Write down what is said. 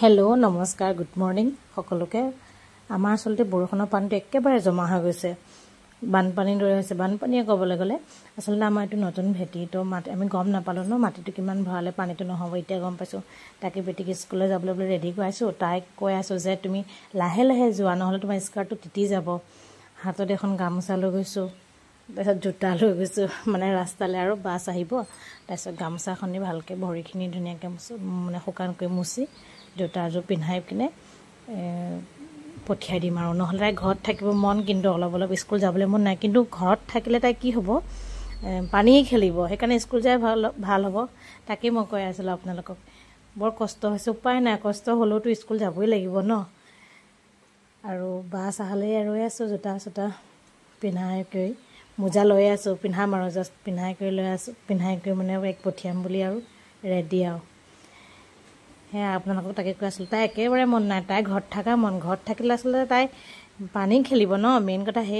hello नमस्कार good morning সকলোকে আমাৰ আসলতে বৰষুণৰ পানীটো একেবাৰে জমা হৈ গৈছে বানপানীৰ দৰে হৈছে বানপানীয়ে ক'বলৈ গ'লে আসলতে আমাৰ এইটো নতুন ভেটি তো আমি গম নাপালো ন মাটিটো কিমান ভৰালে পানীটো নহব এতিয়া গম পাইছো তাকে বেটিক স্কুলে যাবলৈ বুলি ৰেডি কৰাইছো তাইক কৈ আছো যে তুমি লাহে লাহে যোৱা নহলে তোমাৰ স্কাৰ্টটো তিতি যাব হাতত এখন গামোচা লৈ গৈছো তাৰপিছত জোতা লৈ গৈছো মানে ৰাস্তালে আৰু বাছ আহিব তাৰপিছত গামোচাখনি ভালকে ভৰিখিনি ধুনীয়াকৈ মানে শুকানকৈ মুছি জোতাযোৰ পিন্ধাই কিনে পঠিয়াই দিম আৰু নহলে তাই ঘৰত থাকিব মন কিন্তু অলপ অলপ স্কুল যাবলৈ মন নাই কিন্তু ঘৰত থাকিলে তাই কি হ'ব পানী খেলিব সেইকাৰণে স্কুল যায় ভাল হ'ব তাকে মই কৈ আছিলো আপোনালোকক বৰ কষ্ট হৈছে উপায় নাই কষ্ট হলেওতো স্কুল যাবই লাগিব ন আৰু বাছ আহলে ৰৈ আছো জোতা জোতা পিন্ধাই কৰি মোজা লৈ আছো পিন্ধাম আৰু জাস্ট পিন্ধাই কৰি লৈ আছো পিন্ধাই কৰি মানে এক পঠিয়াম বুলি আৰু ৰেডি আৰু হে আপোনালোকক তাকে কৈ আছিল তাই একেবাৰে মন নাই তাই ঘৰত থাকা মন ঘৰত থাকিলে আসলে তাই পানী খেলিব ন মেইন কথা হে